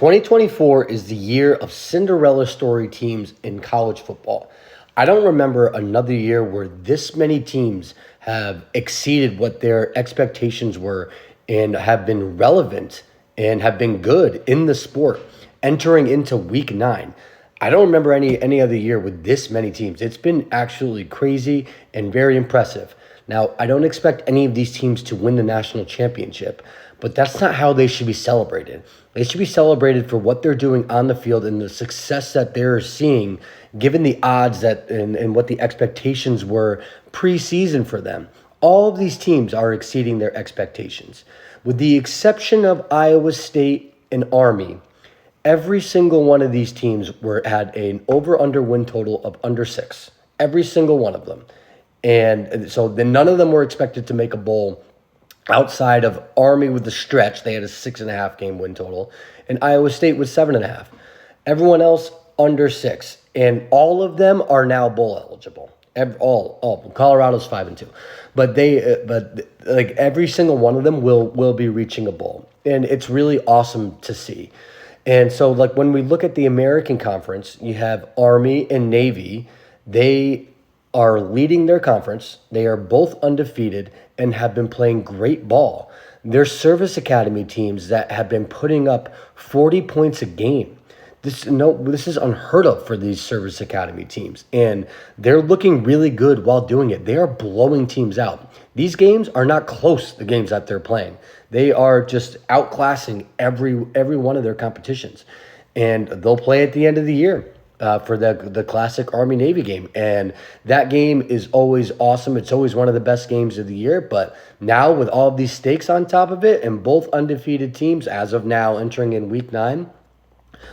2024 is the year of Cinderella story teams in college football. I don't remember another year where this many teams have exceeded what their expectations were and have been relevant and have been good in the sport entering into week 9. I don't remember any other year with this many teams. It's been absolutely crazy and very impressive. Now, I don't expect any of these teams to win the national championship, but that's not how they should be celebrated. They should be celebrated for what they're doing on the field and the success that they're seeing, given the odds that and what the expectations were preseason for them. All of these teams are exceeding their expectations. With the exception of Iowa State and Army, every single one of these teams had an over-under win total of under 6. Every single one of them. And so then none of them were expected to make a bowl outside of Army with the stretch. They had a 6.5 game win total. And Iowa State was 7.5. Everyone else under 6. And all of them are now bowl eligible. All. Colorado's 5-2. But every single one of them will be reaching a bowl. And it's really awesome to see. And so like when we look at the American Conference, you have Army and Navy. They are leading their conference. They are both undefeated and have been playing great ball. They're service academy teams that have been putting up 40 points a game. This is unheard of for these service academy teams, and they're looking really good while doing it. They are blowing teams out. These games are not close, the games that they're playing. They are just outclassing every one of their competitions, and they'll play at the end of the year for the classic Army-Navy game. And that game is always awesome. It's always one of the best games of the year. But now with all of these stakes on top of it and both undefeated teams as of now entering in week 9,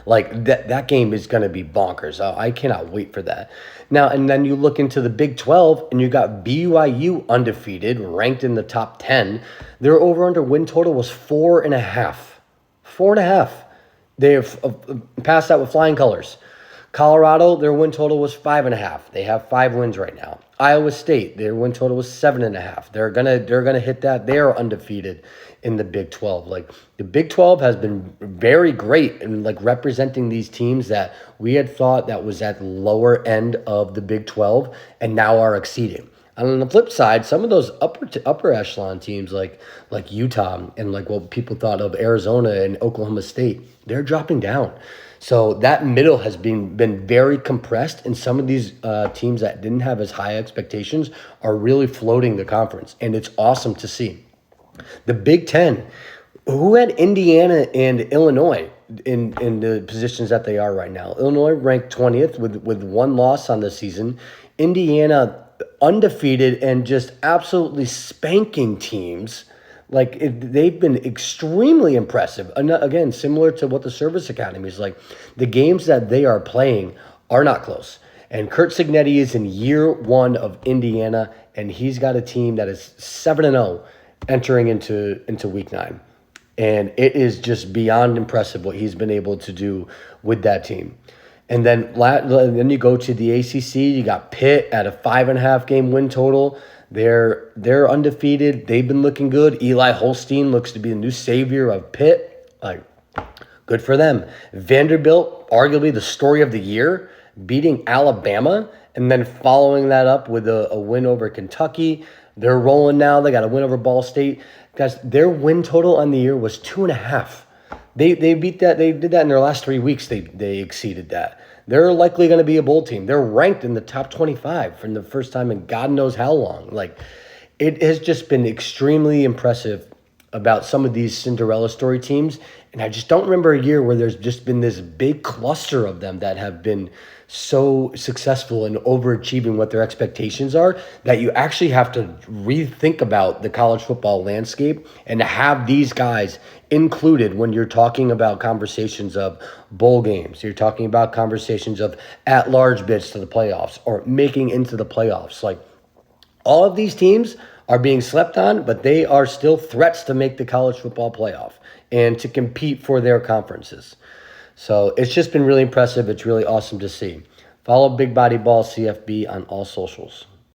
like that game is going to be bonkers. I cannot wait for that. Now, and then you look into the Big 12 and you got BYU undefeated, ranked in the top 10. Their over-under win total was 4.5. 4.5. They have passed that with flying colors. Colorado, their win total was 5.5. They have 5 wins right now. Iowa State, their win total was 7.5. They're gonna hit that. They are undefeated in the Big 12. Like the Big 12 has been very great in like representing these teams that we had thought that was at the lower end of the Big 12 and now are exceeding. And on the flip side, some of those upper echelon teams like Utah and like what people thought of Arizona and Oklahoma State, they're dropping down. So that middle has been very compressed, and some of these teams that didn't have as high expectations are really floating the conference, and it's awesome to see. The Big 10, who had Indiana and Illinois in the positions that they are right now? Illinois ranked 20th with 1 loss on the season. Indiana undefeated and just absolutely spanking teams. They've been extremely impressive. And again, similar to what the service academy is like. The games that they are playing are not close. And Kurt Cignetti is in year 1 of Indiana, and he's got a team that is 7-0 entering into week 9. And it is just beyond impressive what he's been able to do with that team. And then you go to the ACC. You got Pitt at a 5.5 game win total. They're undefeated. They've been looking good. Eli Holstein looks to be the new savior of Pitt. Like, good for them. Vanderbilt, arguably the story of the year, beating Alabama and then following that up with a win over Kentucky. They're rolling now. They got a win over Ball State. Guys, their win total on the year was 2.5. They beat that. They did that in their last 3 weeks. They exceeded that. They're likely going to be a bowl team. They're ranked in the top 25 for the first time in God knows how long. Like, it has just been extremely impressive about some of these Cinderella story teams. And I just don't remember a year where there's just been this big cluster of them that have been so successful and overachieving what their expectations are that you actually have to rethink about the college football landscape and to have these guys included when you're talking about conversations of bowl games. You're talking about conversations of at-large bids to the playoffs or making into the playoffs. Like, all of these teams are being slept on, but they are still threats to make the college football playoff and to compete for their conferences. So it's just been really impressive. It's really awesome to see. Follow Big Body Ball CFB on all socials.